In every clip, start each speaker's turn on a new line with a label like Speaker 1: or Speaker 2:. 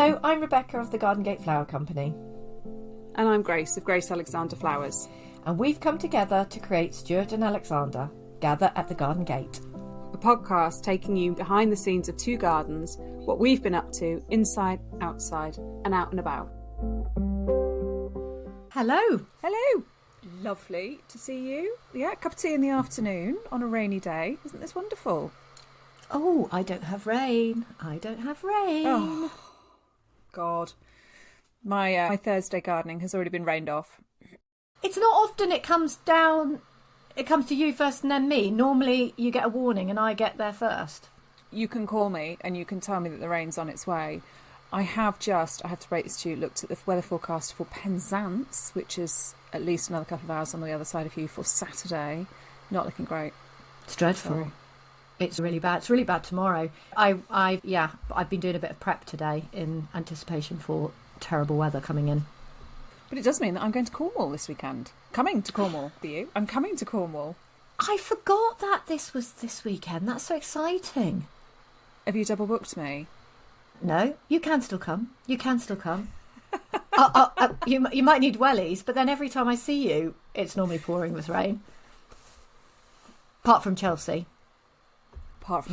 Speaker 1: Hello, I'm Rebecca of the Garden Gate Flower Company.
Speaker 2: And I'm Grace of Grace Alexander Flowers.
Speaker 1: And we've come together to create Stuart and Alexander Gather at the Garden Gate.
Speaker 2: A podcast taking you behind the scenes of two gardens, what we've been up to, inside, outside, and out and about.
Speaker 1: Hello.
Speaker 2: Hello. Lovely to see you. Yeah, a cup of tea in the afternoon on a rainy day. Isn't this wonderful?
Speaker 1: Oh, I don't have rain. I don't have rain.
Speaker 2: Oh, God. My Thursday gardening has already been rained off.
Speaker 1: It's not often it comes down, it comes to you first and then me. Normally you get a warning and I get there first.
Speaker 2: You can call me and you can tell me that the rain's on its way. I have to break this to you, looked at the weather forecast for Penzance, which is at least another couple of hours on the other side of you for Saturday. Not looking great.
Speaker 1: It's dreadful.
Speaker 2: Sorry.
Speaker 1: It's really bad. It's really bad tomorrow. I've been doing a bit of prep today in anticipation for terrible weather coming in.
Speaker 2: But it does mean that I'm going to Cornwall this weekend. Coming to Cornwall for you. I'm coming to Cornwall.
Speaker 1: I forgot that this was this weekend. That's so exciting.
Speaker 2: Have you double booked me?
Speaker 1: No, you can still come. You can still come. You might need wellies, but then every time I see you, it's normally pouring with rain. Apart from Chelsea. So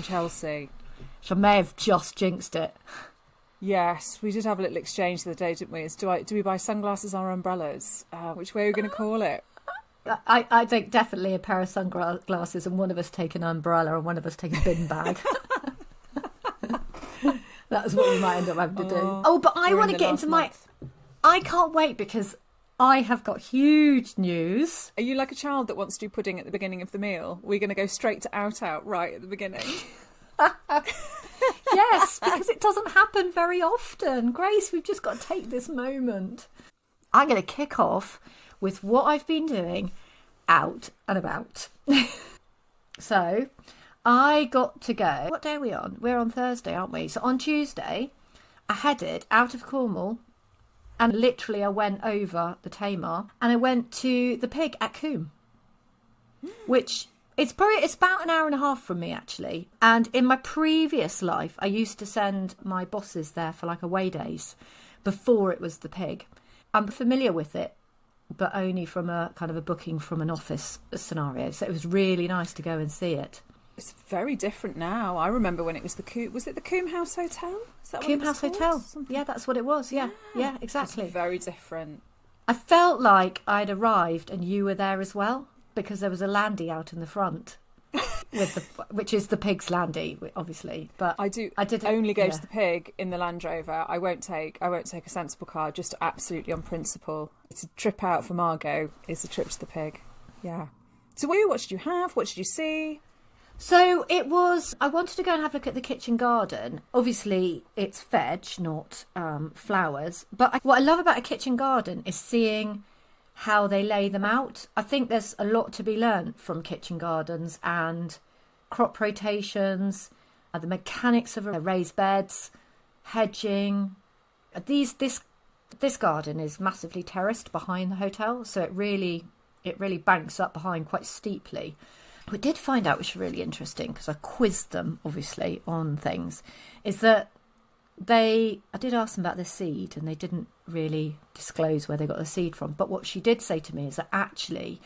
Speaker 1: I may have just jinxed it.
Speaker 2: Yes, we did have a little exchange the other day, didn't we? As do we buy sunglasses or umbrellas? Which way are we going to call it?
Speaker 1: I think definitely a pair of sunglasses and one of us take an umbrella and one of us take a bin bag. That's what we might end up having to do. Oh, but I want to get into I can't wait because I have got huge news.
Speaker 2: Are you like a child that wants to do pudding at the beginning of the meal? We're going to go straight to out right at the beginning.
Speaker 1: Yes, because it doesn't happen very often. Grace, we've just got to take this moment. I'm going to kick off with what I've been doing out and about. So I got to go. What day are we on? We're on Thursday, aren't we? So on Tuesday, I headed out of Cornwall and literally I went over the Tamar and I went to the pig at Coombe, which it's about an hour and a half from me, actually. And in my previous life, I used to send my bosses there for like away days before it was the pig. I'm familiar with it, but only from a kind of a booking from an office scenario. So it was really nice to go and see it.
Speaker 2: It's very different now. I remember when it was the Coombe. Was it the Coombe House Hotel? Is that
Speaker 1: Coombe House Hotel. Yeah, that's what it was. Yeah, exactly.
Speaker 2: It's very different.
Speaker 1: I felt like I'd arrived and you were there as well, because there was a landy out in the front, which is the pig's landy, obviously. But I did
Speaker 2: only go to the pig in the Land Rover. I won't take a sensible car, just absolutely on principle. It's a trip out for Margot. It's a trip to the pig. Yeah. So what did you have? What did you see?
Speaker 1: So I wanted to go and have a look at the kitchen garden. Obviously, it's veg, not flowers. But what I love about a kitchen garden is seeing how they lay them out. I think there's a lot to be learned from kitchen gardens and crop rotations, the mechanics of raised beds, hedging. This garden is massively terraced behind the hotel, so it really banks up behind quite steeply. We did find out, which was really interesting, because I quizzed them, obviously, on things, is that I did ask them about the seed, and they didn't really disclose where they got the seed from. But what she did say to me is that actually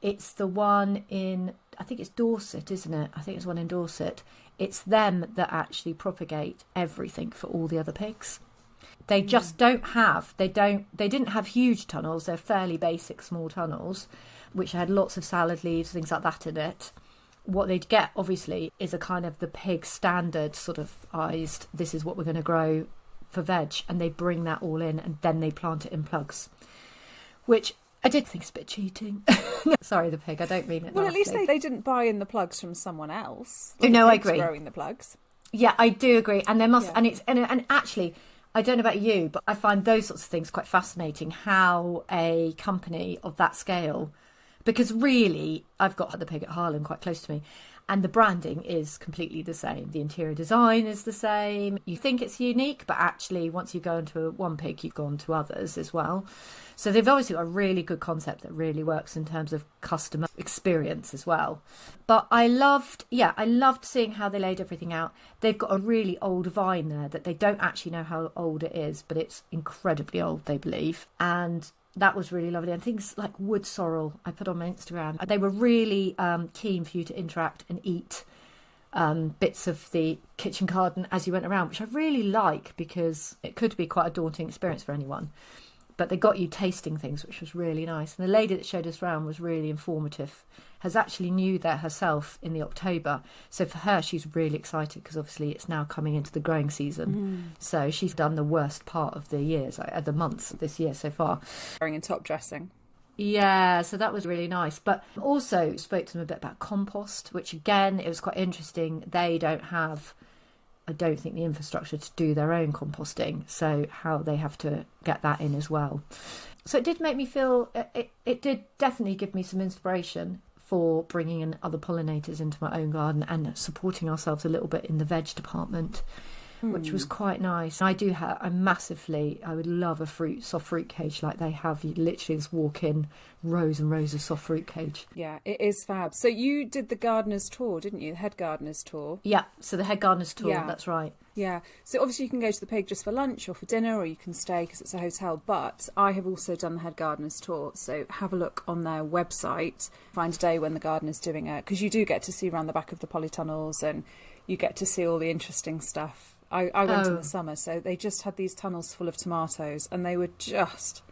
Speaker 1: it's the one in, I think it's Dorset, isn't it? I think it's one in Dorset. It's them that actually propagate everything for all the other pigs. They just didn't have huge tunnels. They're fairly basic small tunnels, which had lots of salad leaves, things like that in it. What they'd get, obviously, is a kind of the pig standard sort of eyes. This is what we're going to grow for veg. And they bring that all in and then they plant it in plugs, which I did think is a bit cheating. Sorry, the pig, I don't mean it.
Speaker 2: Well, at least they didn't buy in the plugs from someone else.
Speaker 1: No, I agree.
Speaker 2: Growing the plugs.
Speaker 1: Yeah, I do agree. And there must, and actually, I don't know about you, but I find those sorts of things quite fascinating, how a company of that scale, because really I've got the pig at Harlan quite close to me, And the branding is completely the same. The interior design is the same. You think it's unique, but actually once you go into one pig, you've gone to others as well. So they've obviously got a really good concept that really works in terms of customer experience as well. But I loved seeing how they laid everything out. They've got a really old vine there that they don't actually know how old it is, but it's incredibly old, they believe. And that was really lovely. And things like wood sorrel I put on my Instagram. They were really keen for you to interact and eat bits of the kitchen garden as you went around, which I really like because it could be quite a daunting experience for anyone. But they got you tasting things, which was really nice. And the lady that showed us around was really informative, has actually new there herself in the October. So for her, she's really excited because obviously it's now coming into the growing season. So she's done the worst part of the years, the months this year so far.
Speaker 2: Wearing in top dressing.
Speaker 1: Yeah, so that was really nice. But also spoke to them a bit about compost, which again, it was quite interesting. They don't have, I don't think, the infrastructure to do their own composting, so how they have to get that in as well. So it did make me feel, it did definitely give me some inspiration for bringing in other pollinators into my own garden and supporting ourselves a little bit in the veg department, which was quite nice. I would love a soft fruit cage like they have. You literally just walk in rows and rows of soft fruit cage.
Speaker 2: Yeah, it is fab. So you did the gardener's tour, didn't you? The head gardener's tour.
Speaker 1: Yeah, so the head gardener's tour, that's right.
Speaker 2: Yeah, so obviously you can go to the pig just for lunch or for dinner, or you can stay because it's a hotel. But I have also done the head gardener's tour, so have a look on their website, find a day when the gardener's doing it, because you do get to see around the back of the polytunnels and you get to see all the interesting stuff. I went in the summer, so they just had these tunnels full of tomatoes and they were just,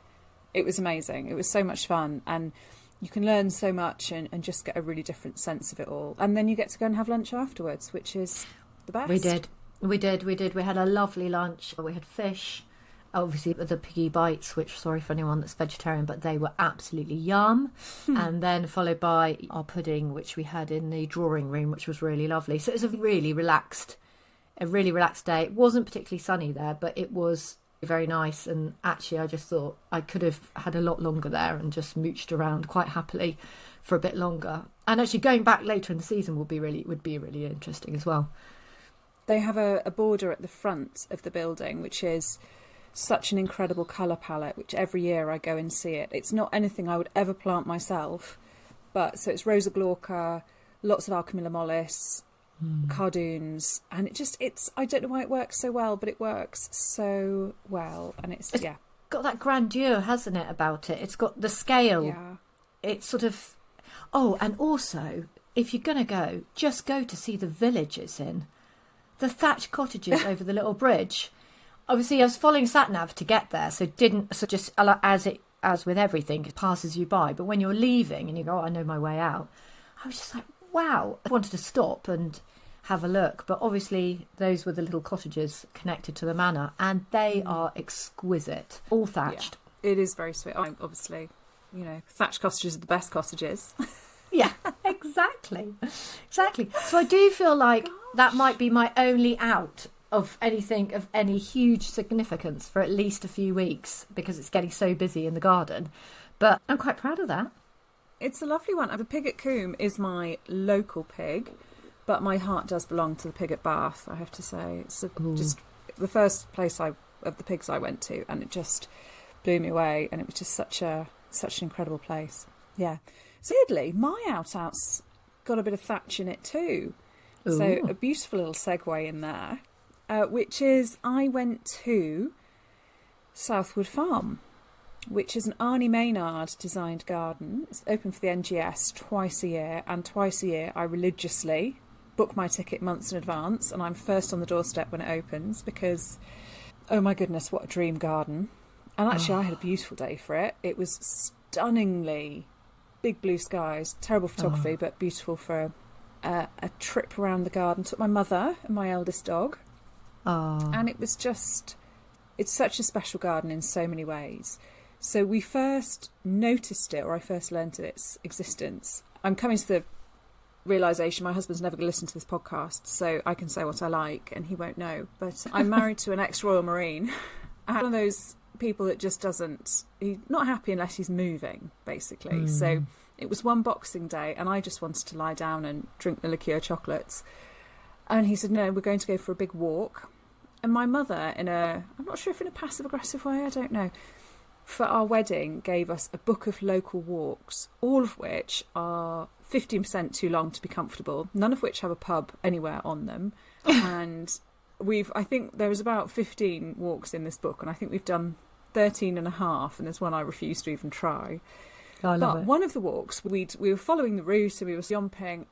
Speaker 2: it was amazing. It was so much fun and you can learn so much and just get a really different sense of it all. And then you get to go and have lunch afterwards, which is the best.
Speaker 1: We did. We had a lovely lunch. We had fish, obviously the piggy bites, which, sorry for anyone that's vegetarian, but they were absolutely yum. And then followed by our pudding, which we had in the drawing room, which was really lovely. So it was a really relaxed day. It wasn't particularly sunny there, but it was very nice. And actually, I just thought I could have had a lot longer there and just mooched around quite happily for a bit longer. And actually, going back later in the season would be really interesting as well.
Speaker 2: They have a border at the front of the building, which is such an incredible colour palette, which every year I go and see it. It's not anything I would ever plant myself, but so it's Rosa Glauca, lots of Alchemilla mollis, cardoons, and it's I don't know why it works so well, but it works so well. And it's
Speaker 1: got that grandeur, hasn't it, about it? It's got the scale.
Speaker 2: Yeah. It's
Speaker 1: sort of, and also, if you're going to go, just go to see the village it's in. The thatched cottages over the little bridge. Obviously, I was following sat-nav to get there, so just as with everything, it passes you by. But when you're leaving and you go, I know my way out, I was just like, wow. I wanted to stop and have a look, but obviously those were the little cottages connected to the manor, and they are exquisite, all thatched.
Speaker 2: Yeah, it is very sweet. Obviously, thatched cottages are the best cottages.
Speaker 1: Yeah, exactly. So I do feel like that might be my only out of anything of any huge significance for at least a few weeks, because it's getting so busy in the garden. But I'm quite proud of that.
Speaker 2: It's a lovely one. The pig at Coombe is my local pig, but my heart does belong to the pig at Bath, I have to say. It's just the first place of the pigs I went to, and it just blew me away, and it was just such an incredible place. Yeah. Weirdly, my out's got a bit of thatch in it too. Ooh. So a beautiful little segue in there, which is I went to Southwood Farm, which is an Arne Maynard designed garden. It's open for the NGS twice a year, and twice a year I religiously book my ticket months in advance, and I'm first on the doorstep when it opens because, oh my goodness, what a dream garden. And actually I had a beautiful day for it. It was stunningly big blue skies, terrible photography, but beautiful for a trip around the garden. Took my mother and my eldest dog. And it was it's such a special garden in so many ways. So we first noticed it, or I first learned of its existence. I'm coming to the realisation my husband's never going to listen to this podcast, so I can say what I like and he won't know. But I'm married to an ex-Royal Marine. One of those people that just he's not happy unless he's moving, basically. So It was one Boxing Day, and I just wanted to lie down and drink the liqueur chocolates. And he said, no, we're going to go for a big walk. And my mother, I'm not sure if in a passive-aggressive way, I don't know, for our wedding gave us a book of local walks, all of which are 15% too long to be comfortable, none of which have a pub anywhere on them. And I think there was about 15 walks in this book, and I think we've done 13 and a half, and there's one I refuse to even try.
Speaker 1: Oh, I love it.
Speaker 2: One of the walks, we were following the route, and we were stomping.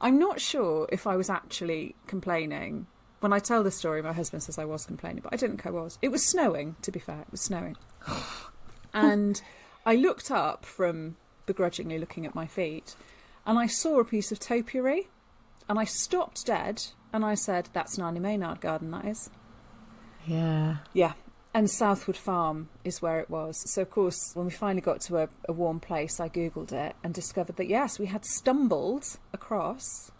Speaker 2: I'm not sure if I was actually complaining. When I tell the story, my husband says I was complaining, but I don't think I was. It was snowing, to be fair. It was snowing. And I looked up from begrudgingly looking at my feet, and I saw a piece of topiary, and I stopped dead, and I said, that's an Arne Maynard garden, that is.
Speaker 1: Yeah.
Speaker 2: Yeah. And Southwood Farm is where it was. So, of course, when we finally got to a warm place, I Googled it and discovered that, yes, we had stumbled across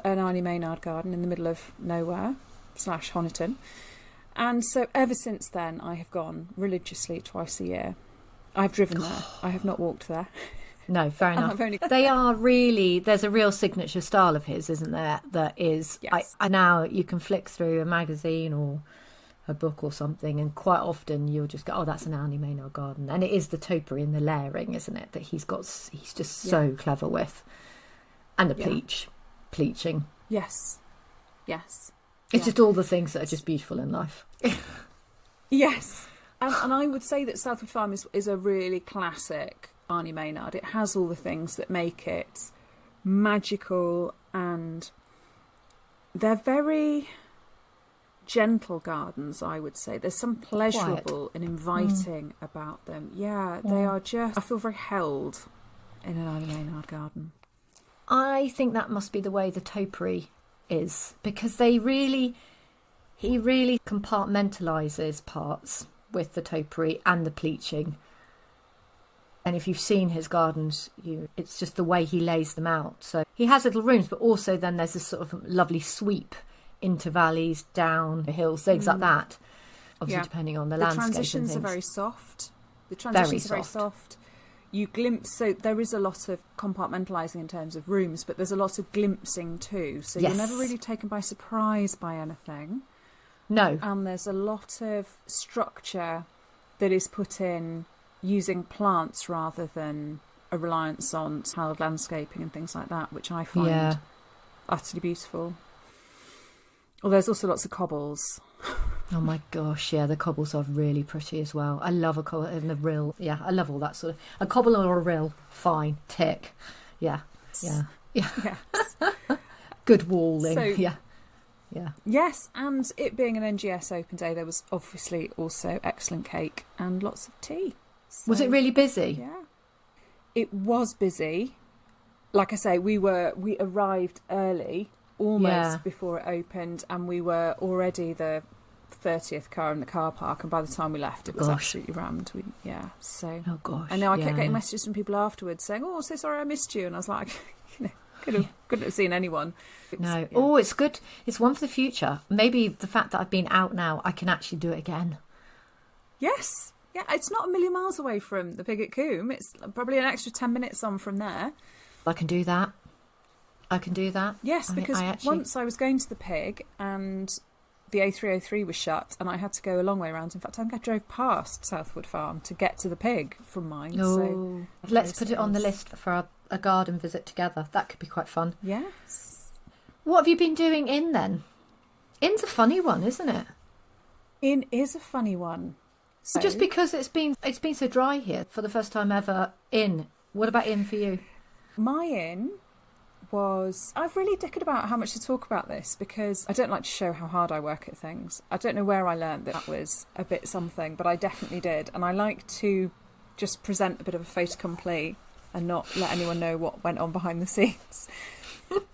Speaker 2: an Arne Maynard garden in the middle of nowhere / Honiton. And so ever since then, I have gone religiously twice a year. I've driven there. I have not walked there.
Speaker 1: No, fair enough. They are really, there's a real signature style of his, isn't there? That is, yes. I now you can flick through a magazine or a book or something, and quite often you'll just go, oh, that's an Arne Maynard garden. And it is the topiary and the layering, isn't it, that he's just so clever with. And the pleaching.
Speaker 2: Yes.
Speaker 1: It's just all the things that are just beautiful in life.
Speaker 2: Yes. And I would say that Southwood Farm is a really classic Arne Maynard. It has all the things that make it magical, and they're very gentle gardens, I would say. There's some pleasurable and inviting about them. Yeah, they are just... I feel very held in an Arne Maynard garden.
Speaker 1: I think that must be the way the topiary is, because he really compartmentalises parts with the topiary and the pleaching. And if you've seen his gardens, it's just the way he lays them out. So he has little rooms, but also then there's this sort of lovely sweep into valleys, down the hills, things like that. Obviously, depending on the landscape. The
Speaker 2: transitions are very soft. Very soft. You glimpse, so there is a lot of compartmentalising in terms of rooms, but there's a lot of glimpsing too. So you're never really taken by surprise by anything.
Speaker 1: No.
Speaker 2: And there's a lot of structure that is put in using plants rather than a reliance on tiled landscaping and things like that, which I find utterly beautiful. Well, there's also lots of cobbles.
Speaker 1: Oh my gosh, yeah, the cobbles are really pretty as well. I love a cobble and a rill. Yeah, I love all that sort of... A cobble or a rill, fine, tick. Yeah.
Speaker 2: Yes.
Speaker 1: Good walling,
Speaker 2: so,
Speaker 1: yeah.
Speaker 2: Yes, and it being an NGS open day, there was obviously also excellent cake and lots of tea. So,
Speaker 1: was it really busy?
Speaker 2: Yeah. It was busy. Like I say, we arrived early, almost before it opened, and we were already the 30th car in the car park, and by the time we left it was absolutely rammed.
Speaker 1: Oh gosh.
Speaker 2: I know, I kept getting messages from people afterwards saying, oh, so sorry I missed you, and I was like, couldn't have seen anyone.
Speaker 1: It's good. It's one for the future. Maybe the fact that I've been out now, I can actually do it again.
Speaker 2: Yes. Yeah, it's not a million miles away from the Pig at Coombe. It's probably an extra 10 minutes on from there.
Speaker 1: I can do that.
Speaker 2: Yes, because once I was going to the Pig and the A303 was shut and I had to go a long way around. In fact, I think I drove past Southwood Farm to get to the Pig from mine.
Speaker 1: Oh.
Speaker 2: So
Speaker 1: Let's put it on the list for a garden visit together. That could be quite fun.
Speaker 2: Yes.
Speaker 1: What have you been doing in then? In's a funny one, isn't it?
Speaker 2: In is a funny one. So,
Speaker 1: just because it's been so dry here for the first time ever in. What about in for you?
Speaker 2: My in was... I've really dickered about how much to talk about this because I don't like to show how hard I work at things. I don't know where I learned that was a bit something, but I definitely did. And I like to just present a bit of a fait accompli and not let anyone know what went on behind the scenes.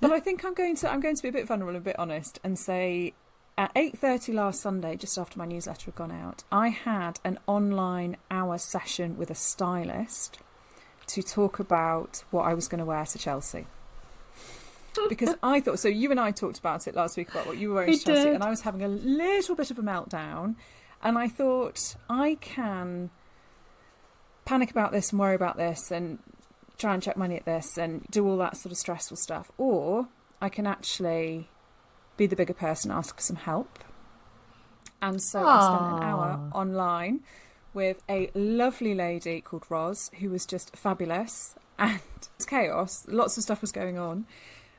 Speaker 2: But I think I'm going to be a bit vulnerable and a bit honest and say at 8:30 last Sunday, just after my newsletter had gone out, I had an online hour session with a stylist to talk about what I was going to wear to Chelsea. Because I thought, so you and I talked about it last week about what you were wearing to Chelsea, and I was having a little bit of a meltdown, and I thought I can panic about this and worry about this and try and check money at this and do all that sort of stressful stuff. Or I can actually be the bigger person, ask for some help. And so I spent an hour online with a lovely lady called Roz, who was just fabulous. And it was chaos. Lots of stuff was going on.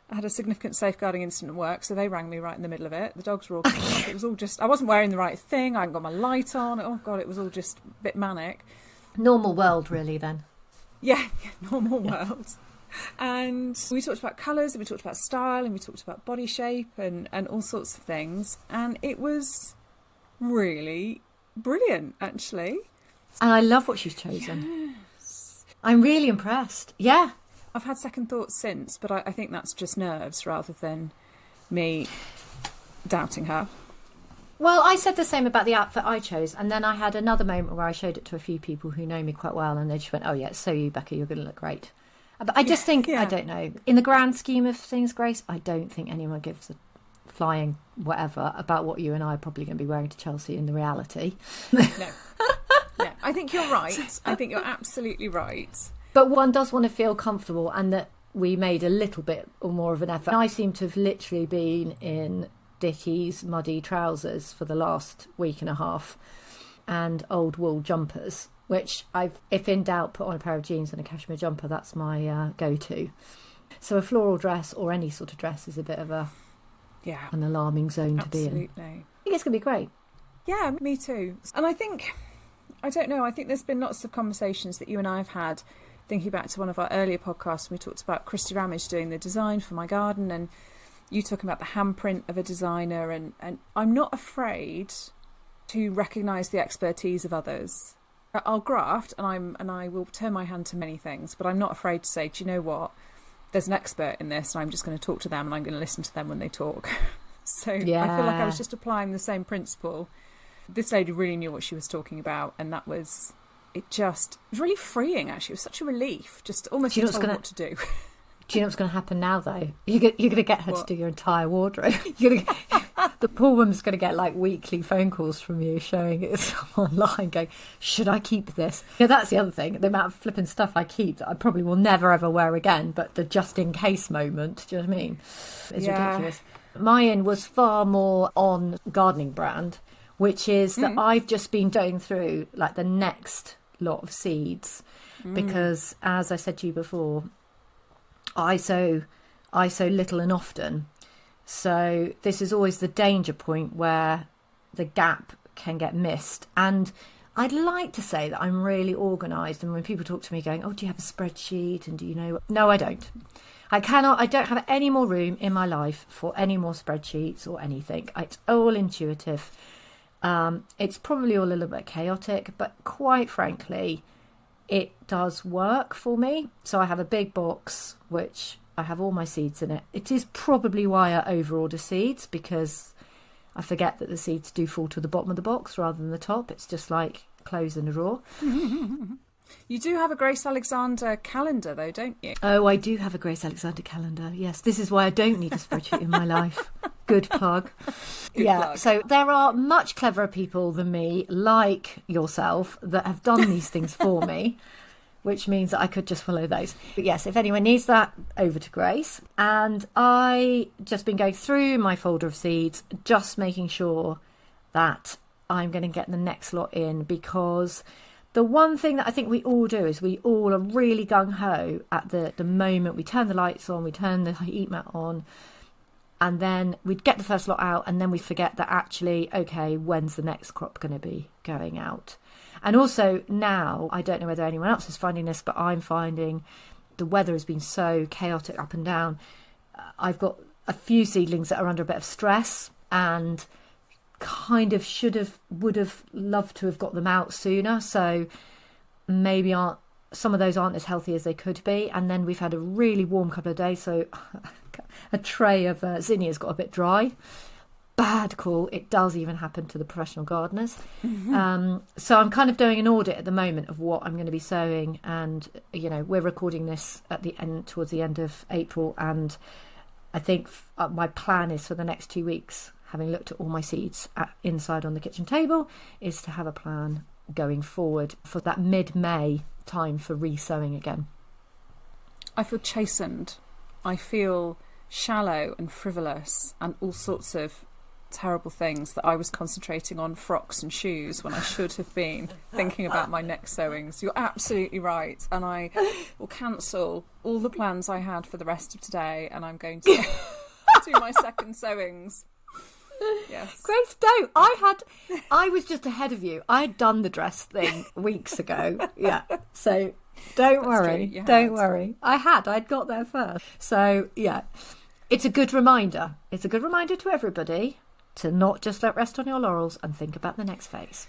Speaker 2: I had a significant safeguarding incident at work, so they rang me right in the middle of it. The dogs were all it was all just, I wasn't wearing the right thing. I hadn't got my light on. Oh, God, it was all just a bit manic.
Speaker 1: Normal world, really, then.
Speaker 2: Yeah, normal world. And we talked about colours, and we talked about style, and we talked about body shape and all sorts of things. And it was really brilliant, actually.
Speaker 1: And I love what she's chosen. Yes. I'm really impressed. Yeah.
Speaker 2: I've had second thoughts since, but I think that's just nerves rather than me doubting her.
Speaker 1: Well, I said the same about the outfit I chose, and then I had another moment where I showed it to a few people who know me quite well, and they just went, "Oh yeah, so you, Becca, you're going to look great." But I just think, I don't know, in the grand scheme of things, Grace, I don't think anyone gives a flying whatever about what you and I are probably going to be wearing to Chelsea in the reality.
Speaker 2: No. Yeah, I think you're right. I think you're absolutely right.
Speaker 1: But one does want to feel comfortable, and that we made a little bit or more of an effort. I seem to have literally been in Dickies muddy trousers for the last week and a half and old wool jumpers, which I've, if in doubt, put on a pair of jeans and a cashmere jumper. That's my go-to. So a floral dress or any sort of dress is a bit of an alarming zone to be in.
Speaker 2: Absolutely.
Speaker 1: I think it's going to be great.
Speaker 2: Yeah, me too. And I think there's been lots of conversations that you and I have had, thinking back to one of our earlier podcasts, we talked about Christy Ramage doing the design for my garden, and you talking about the handprint of a designer, and I'm not afraid to recognise the expertise of others. I'll graft and I will turn my hand to many things, but I'm not afraid to say, do you know what? There's an expert in this, and I'm just going to talk to them, and I'm going to listen to them when they talk. So yeah. I feel like I was just applying the same principle. This lady really knew what she was talking about, and that was... It was really freeing, actually. It was such a relief, just almost to tell what to do.
Speaker 1: Do you know what's going to happen now, though? You're going to get her to do your entire wardrobe. The poor woman's going to get like weekly phone calls from you showing it online going, should I keep this? Yeah, that's the other thing. The amount of flipping stuff I keep that I probably will never, ever wear again, but the just-in-case moment, do you know what I mean? It's ridiculous. Mine was far more on gardening brand, which is that I've just been going through like the next lot of seeds because, as I said to you before, I sow little and often, so this is always the danger point where the gap can get missed. And I'd like to say that I'm really organised, and when people talk to me going, oh, do you have a spreadsheet, and do you know? No, I don't. I don't have any more room in my life for any more spreadsheets or anything. It's all intuitive. It's probably all a little bit chaotic, but quite frankly, it does work for me. So I have a big box, which I have all my seeds in it. It is probably why I over-order seeds, because I forget that the seeds do fall to the bottom of the box rather than the top. It's just like clothes in a drawer.
Speaker 2: You do have a Grace Alexander calendar, though, don't you?
Speaker 1: Oh, I do have a Grace Alexander calendar. Yes, this is why I don't need a spreadsheet in my life. Good plug.
Speaker 2: Good plug.
Speaker 1: So there are much cleverer people than me, like yourself, that have done these things for me, which means that I could just follow those. But yes, if anyone needs that, over to Grace. And I just been going through my folder of seeds, just making sure that I'm going to get the next lot in, because the one thing that I think we all do is we all are really gung-ho at the moment we turn the lights on, we turn the heat mat on, and then we'd get the first lot out, and then we forget that actually, okay, when's the next crop going to be going out? And also now, I don't know whether anyone else is finding this, but I'm finding the weather has been so chaotic up and down. I've got a few seedlings that are under a bit of stress, and kind of would have loved to have got them out sooner. So maybe some of those aren't as healthy as they could be. And then we've had a really warm couple of days, so a tray of zinnias got a bit dry. Bad call. It does even happen to the professional gardeners. So I'm kind of doing an audit at the moment of what I'm going to be sowing, and we're recording this at the end, towards the end of April, and I think my plan is for the next 2 weeks, having looked at all my seeds inside on the kitchen table, is to have a plan going forward for that mid-May time for re-sowing again.
Speaker 2: I feel chastened. I feel shallow and frivolous and all sorts of terrible things that I was concentrating on frocks and shoes when I should have been thinking about my next sewings. You're absolutely right. And I will cancel all the plans I had for the rest of today, and I'm going to do my second sewings. Yes.
Speaker 1: Grace, don't. I was just ahead of you. I'd done the dress thing weeks ago. Yeah. So don't worry. Don't worry. I'd got there first. So yeah, it's a good reminder. It's a good reminder to everybody to not just let rest on your laurels and think about the next phase.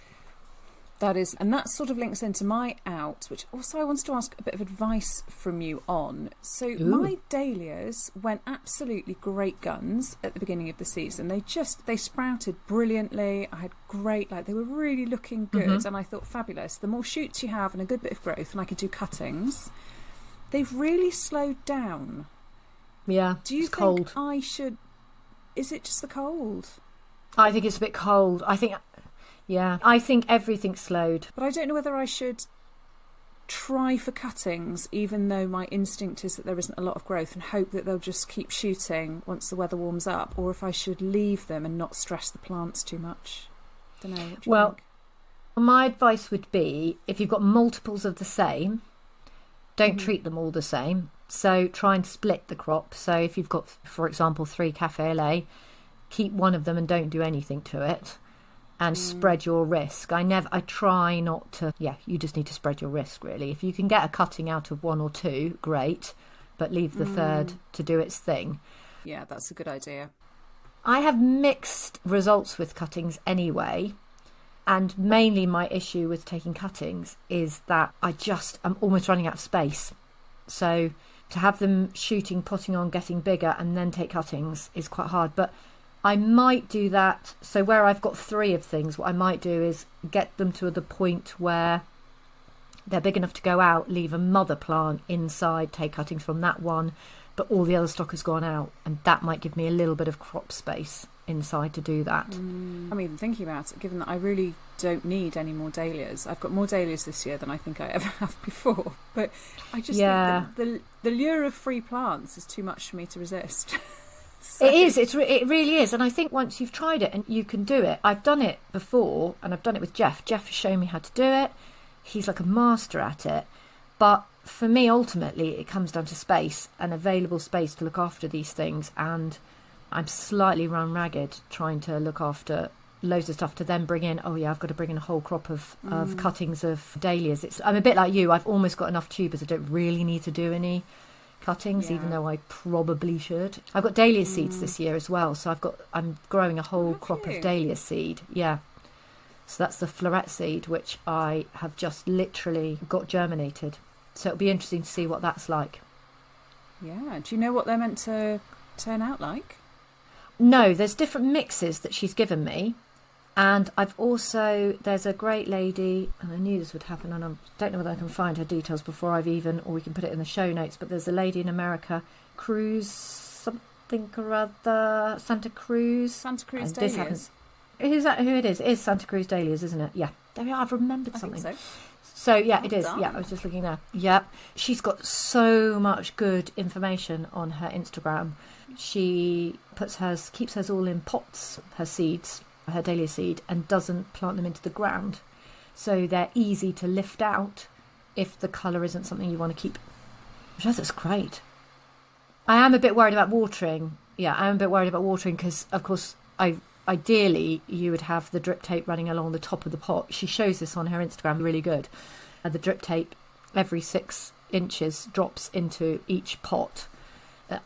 Speaker 2: That is, and that sort of links into my out, which also I wanted to ask a bit of advice from you on. So my dahlias went absolutely great guns at the beginning of the season. They sprouted brilliantly. I had great, they were really looking good, and I thought fabulous. The more shoots you have and a good bit of growth, and I could do cuttings, they've really slowed down.
Speaker 1: Yeah,
Speaker 2: do you think
Speaker 1: cold.
Speaker 2: I should? Is it just the cold?
Speaker 1: I think it's a bit cold. I think everything's slowed.
Speaker 2: But I don't know whether I should try for cuttings, even though my instinct is that there isn't a lot of growth, and hope that they'll just keep shooting once the weather warms up, or if I should leave them and not stress the plants too much. Don't know. What do you think?
Speaker 1: My advice would be, if you've got multiples of the same, don't treat them all the same. So try and split the crop. So if you've got, for example, 3 Cafe au lait, keep one of them and don't do anything to it, and spread your risk. I try not to. Yeah, you just need to spread your risk, really. If you can get a cutting out of 1 or 2, great, but leave the third to do its thing.
Speaker 2: Yeah, that's a good idea.
Speaker 1: I have mixed results with cuttings anyway, and mainly my issue with taking cuttings is that I'm almost running out of space. So to have them shooting, potting on, getting bigger, and then take cuttings is quite hard. But I might do that. So where I've got 3 of things, what I might do is get them to the point where they're big enough to go out, leave a mother plant inside, take cuttings from that one, but all the other stock has gone out, and that might give me a little bit of crop space inside to do that.
Speaker 2: I'm even thinking about it, given that I really don't need any more dahlias. I've got more dahlias this year than I think I ever have before, but I just think the lure of free plants is too much for me to resist. So. It
Speaker 1: is. It really is. And I think once you've tried it and you can do it, I've done it before, and I've done it with Jeff. Jeff has shown me how to do it. He's like a master at it. But for me, ultimately, it comes down to space and available space to look after these things. And I'm slightly run ragged trying to look after loads of stuff to then bring in, I've got to bring in a whole crop of cuttings of dahlias. I'm a bit like you. I've almost got enough tubers. I don't really need to do any cuttings, even though I probably should. I've got dahlia seeds this year as well, so I'm growing a whole crop of dahlia seed. Yeah, so that's the floret seed, which I have just literally got germinated. So it'll be interesting to see what that's like.
Speaker 2: Yeah. Do you know what they're meant to turn out like?
Speaker 1: No, there's different mixes that she's given me. And there's a great lady, and I knew this would happen, and I don't know whether I can find her details before or we can put it in the show notes, but there's a lady in America, Cruz something or other, Santa Cruz
Speaker 2: Dahlias.
Speaker 1: Who's that? Who it is? It is Santa Cruz Dahlias, isn't it? Yeah. There we are, I've remembered something.
Speaker 2: I think so.
Speaker 1: So, yeah, it is. Yeah, I was just looking there. Yeah. She's got so much good information on her Instagram. She keeps hers all in pots, her seeds, her dahlia seed, and doesn't plant them into the ground, so they're easy to lift out if the colour isn't something you want to keep. Which I think is great. I am a bit worried about watering. Yeah, I am a bit worried about watering because, of course, ideally you would have the drip tape running along the top of the pot. She shows this on her Instagram, really good. The drip tape every 6 inches drops into each pot.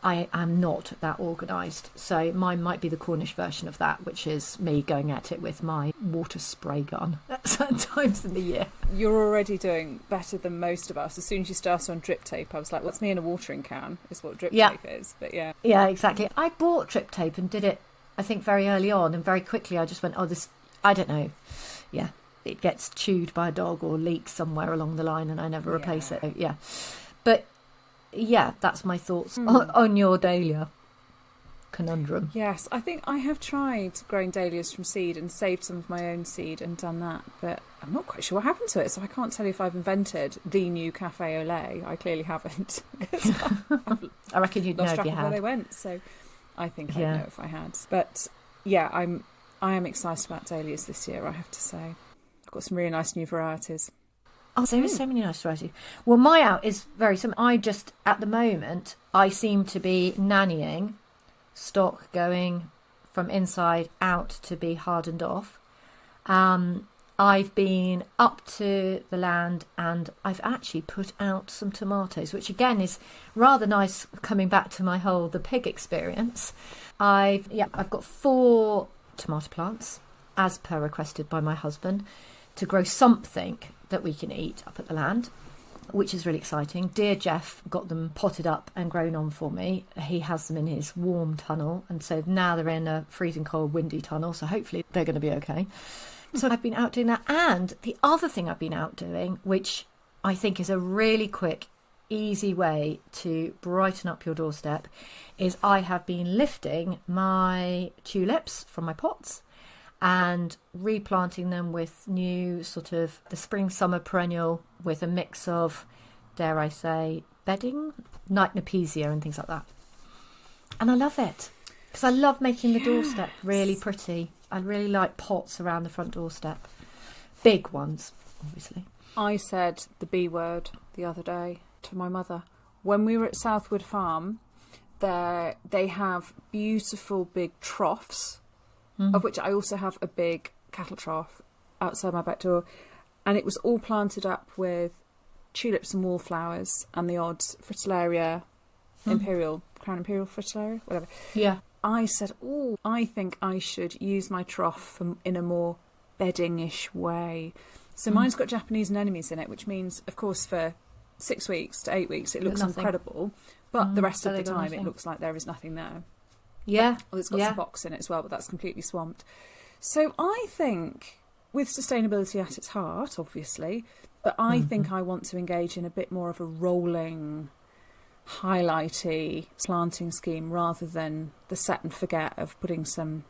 Speaker 1: I am not that organised, so mine might be the Cornish version of that, which is me going at it with my water spray gun at certain times in the year.
Speaker 2: You're already doing better than most of us. As soon as you started on drip tape, I was like, what's me in a watering can is what drip tape is. But yeah.
Speaker 1: Yeah, exactly. I bought drip tape and did it, I think, very early on, and very quickly I just went, I don't know. Yeah, it gets chewed by a dog or leaks somewhere along the line, and I never replace it. Yeah. But yeah, that's my thoughts on your dahlia. conundrum.
Speaker 2: Yes, I think I have tried growing dahlias from seed and saved some of my own seed and done that, but I'm not quite sure what happened to it, so I can't tell you if I've invented the new cafe au lait. I clearly haven't.
Speaker 1: I reckon you'd know
Speaker 2: lost
Speaker 1: if
Speaker 2: track
Speaker 1: you
Speaker 2: of where
Speaker 1: had.
Speaker 2: they went, so I think
Speaker 1: Yeah.
Speaker 2: I'd know if I had. But yeah, I am excited about dahlias this year, I have to say. I've got some really nice new varieties.
Speaker 1: Oh, there is so many nice varieties. Well, my out is very similar. I just, at the moment, I seem to be nannying stock going from inside out to be hardened off. I've been up to the land and I've actually put out some tomatoes, which again is rather nice coming back to my whole the pig experience. I've got 4 tomato plants as per requested by my husband to grow something that we can eat up at the land, which is really exciting. Dear Jeff got them potted up and grown on for me. He has them in his warm tunnel, and so now they're in a freezing cold windy tunnel, so hopefully they're going to be okay. So I've been out doing that. And the other thing I've been out doing, which I think is a really quick, easy way to brighten up your doorstep, is I have been lifting my tulips from my pots and replanting them with new sort of the spring summer perennial with a mix of, dare I say, bedding, night Nepesia and things like that. And I love it because I love making the doorstep really pretty. I really like pots around the front doorstep, big ones obviously.
Speaker 2: I said the B word the other day to my mother when we were at Southwood Farm. They have beautiful big troughs, of which I also have a big cattle trough outside my back door, and it was all planted up with tulips and wallflowers and the odd fritillaria, crown imperial fritillaria, whatever.
Speaker 1: Yeah.
Speaker 2: I said, I think I should use my trough in a more bedding-ish way. So mine's got Japanese anemones in it, which means, of course, for 6 weeks to 8 weeks, it looks incredible. But the rest of the time, it looks like there is nothing there.
Speaker 1: Yeah.
Speaker 2: Well, it's got some box in it as well, but that's completely swamped. So I think, with sustainability at its heart, obviously, but I think I want to engage in a bit more of a rolling, highlighty planting scheme rather than the set and forget of putting something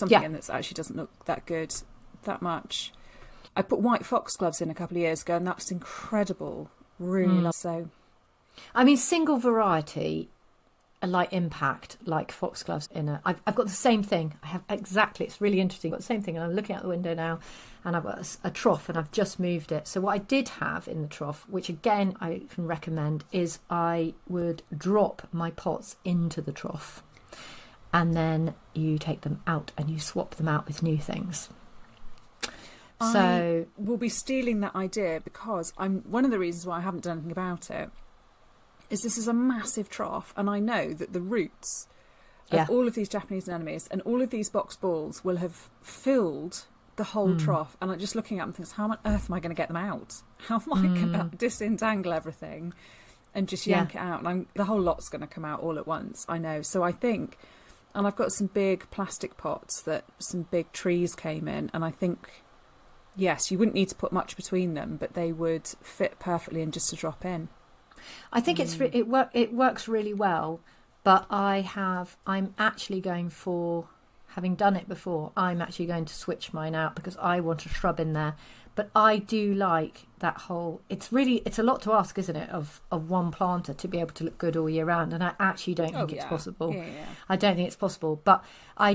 Speaker 2: in that actually doesn't look that good that much. I put white foxgloves in a couple of years ago, and that's incredible. Really love so.
Speaker 1: I mean, single variety, a light impact, like foxgloves in a... I've got the same thing. I have exactly... It's really interesting. I've got the same thing, and I'm looking out the window now, and I've got a trough, and I've just moved it. So what I did have in the trough, which again I can recommend, is I would drop my pots into the trough, and then you take them out and you swap them out with new things. So
Speaker 2: we'll be stealing that idea because one of the reasons why I haven't done anything about it is this is a massive trough, and I know that the roots of all of these Japanese anemones and all of these box balls will have filled the whole trough. And I'm just looking at them and thinking, how on earth am I going to get them out? How am I going to disentangle everything and just yank it out? And the whole lot's going to come out all at once, I know. So I think, and I've got some big plastic pots that some big trees came in, and I think... Yes, you wouldn't need to put much between them, but they would fit perfectly in just to drop in.
Speaker 1: I think it works really well, but I'm actually going for, having done it before, I'm actually going to switch mine out because I want a shrub in there. But I do like that whole, it's a lot to ask, isn't it, of one planter to be able to look good all year round, and I actually don't think it's possible.
Speaker 2: Yeah.
Speaker 1: I don't think it's possible, but I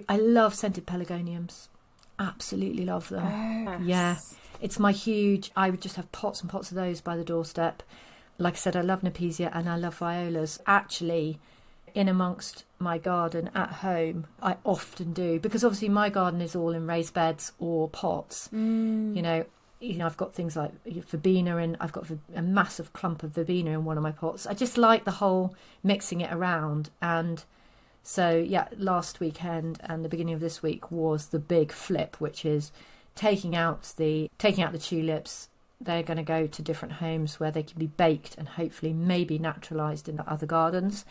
Speaker 1: love scented pelargoniums. Absolutely love them.
Speaker 2: Yes.
Speaker 1: Yeah, it's my huge... I would just have pots and pots of those by the doorstep. Like I said, I love Nepesia and I love violas. Actually, in amongst my garden at home, I often do, because obviously my garden is all in raised beds or pots. You know, I've got things like verbena, and I've got a massive clump of verbena in one of my pots. I just like the whole mixing it around. And so, last weekend and the beginning of this week was the big flip, which is taking out the tulips. They're going to go to different homes where they can be baked and hopefully maybe naturalised in other gardens.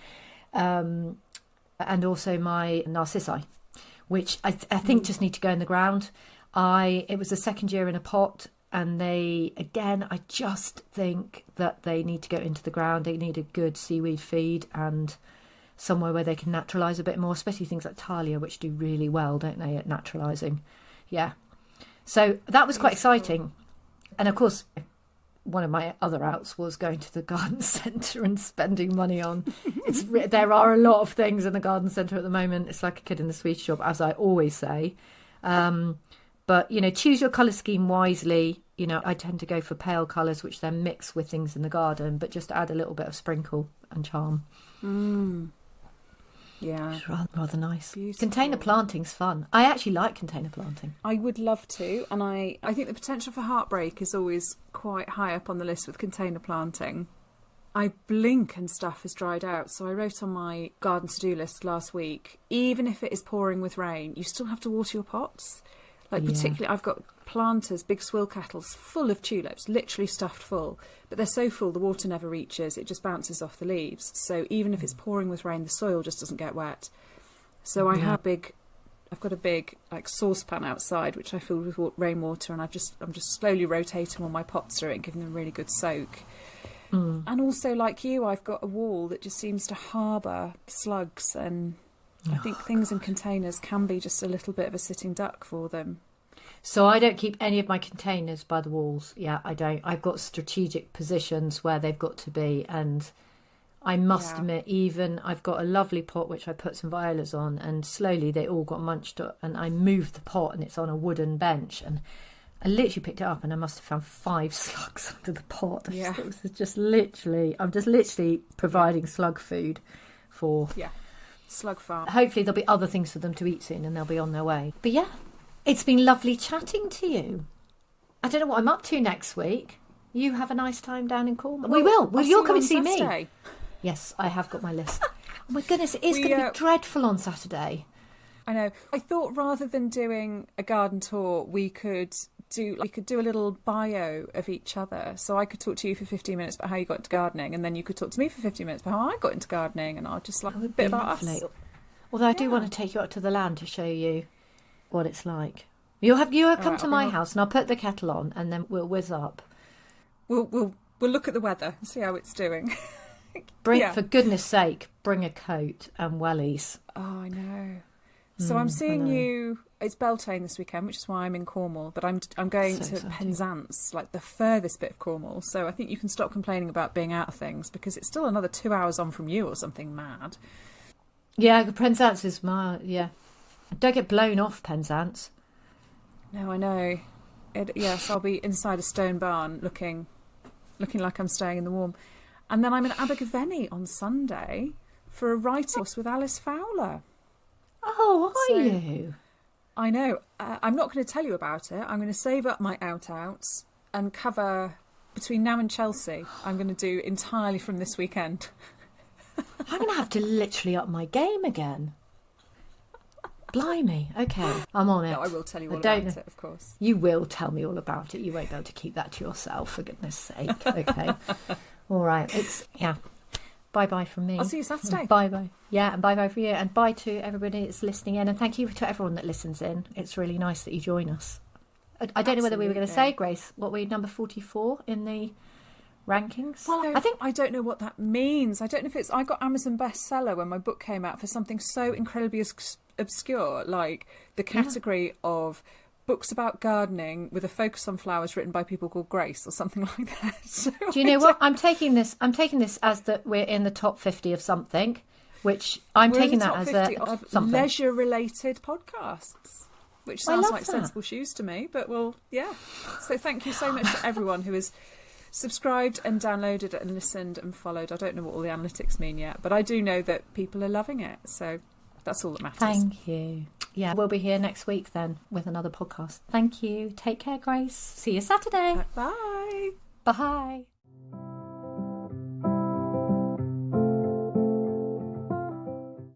Speaker 1: And also my narcissi, which I think just need to go in the ground. It was the second year in a pot, and I just think that they need to go into the ground. They need a good seaweed feed, and somewhere where they can naturalise a bit more, especially things like Dahlia, which do really well, don't they, at naturalising. Yeah. So that was quite exciting. And of course, one of my other outs was going to the garden centre and spending money on. There are a lot of things in the garden centre at the moment. It's like a kid in the sweet shop, as I always say. But, you know, choose your colour scheme wisely. You know, I tend to go for pale colours, which then mix with things in the garden, but just add a little bit of sprinkle and charm.
Speaker 2: Yeah.
Speaker 1: It's rather nice.
Speaker 2: Beautiful.
Speaker 1: Container planting's fun. I actually like container planting.
Speaker 2: I would love to, and I think the potential for heartbreak is always quite high up on the list with container planting. I blink and stuff has dried out, so I wrote on my garden to-do list last week, even if it is pouring with rain, you still have to water your pots. Like, particularly, I've got planters, big swill kettles full of tulips, literally stuffed full. But they're so full, the water never reaches. It just bounces off the leaves. So even if it's pouring with rain, the soil just doesn't get wet. So I've got a big like saucepan outside, which I filled with rainwater, and I'm just slowly rotating all my pots through it and giving them a really good soak. And also, like you, I've got a wall that just seems to harbour slugs, and I think things in containers can be just a little bit of a sitting duck for them.
Speaker 1: So I don't keep any of my containers by the walls. Yeah, I don't. I've got strategic positions where they've got to be. And I must admit, even I've got a lovely pot which I put some violas on, and slowly they all got munched up. And I moved the pot and it's on a wooden bench. And I literally picked it up and I must have found 5 slugs under the pot.
Speaker 2: Yeah.
Speaker 1: It was just literally, I'm just literally providing slug food for...
Speaker 2: Yeah. Slug farm.
Speaker 1: Hopefully there'll be other things for them to eat soon and they'll be on their way. But yeah, it's been lovely chatting to you. I don't know what I'm up to next week. You have a nice time down in Cornwall. We will. Well, you're coming to see me. Yes, I have got my list. Oh my goodness, it is going to be dreadful on Saturday.
Speaker 2: I know. I thought rather than doing a garden tour, we could do a little bio of each other. So I could talk to you for 15 minutes about how you got into gardening, and then you could talk to me for 15 minutes about how I got into gardening, and I'll just like a bit about us.
Speaker 1: Although I do want to take you out to the land to show you what it's like. You'll come to my house, and I'll put the kettle on, and then we'll whiz up.
Speaker 2: We'll look at the weather and see how it's doing.
Speaker 1: For goodness sake, bring a coat and wellies.
Speaker 2: Oh, I know. So I'm seeing you. It's Beltane this weekend, which is why I'm in Cornwall. But I'm going to Penzance, like the furthest bit of Cornwall. So I think you can stop complaining about being out of things, because it's still another 2 hours on from you or something mad.
Speaker 1: Yeah, Penzance is Don't get blown off, Penzance.
Speaker 2: No, I know. Yes, I'll be inside a stone barn, looking like I'm staying in the warm. And then I'm in Abergavenny on Sunday for a writing course with Alice Fowler.
Speaker 1: Oh, are you?
Speaker 2: I know. I'm not going to tell you about it. I'm going to save up my outs and cover between now and Chelsea. I'm going to do entirely from this weekend.
Speaker 1: I'm going to have to literally up my game again. Blimey. Okay, I'm on it.
Speaker 2: No, I will tell you all about it, of course.
Speaker 1: You will tell me all about it. You won't be able to keep that to yourself, for goodness sake. Okay. All right. Bye-bye from me.
Speaker 2: I'll see you Saturday.
Speaker 1: Bye-bye. Yeah, and bye-bye for you. And bye to everybody that's listening in. And thank you to everyone that listens in. It's really nice that you join us. I don't know whether we were going to say, Grace, what we're number 44 in the rankings.
Speaker 2: Well, I don't know what that means. I don't know if it's... I got Amazon bestseller when my book came out for something so incredibly obscure, like the category of books about gardening with a focus on flowers written by people called Grace or something like that. So
Speaker 1: do you know what? I'm taking this as that we're in the top 50 of something, which I'm taking that as something.
Speaker 2: Leisure-related podcasts, which sounds like sensible shoes to me, but well, yeah. So thank you so much to everyone who has subscribed and downloaded and listened and followed. I don't know what all the analytics mean yet, but I do know that people are loving it, so that's all that matters.
Speaker 1: Thank you. Yeah, we'll be here next week then with another podcast. Thank you. Take care, Grace. See you Saturday.
Speaker 2: Bye.
Speaker 1: Bye.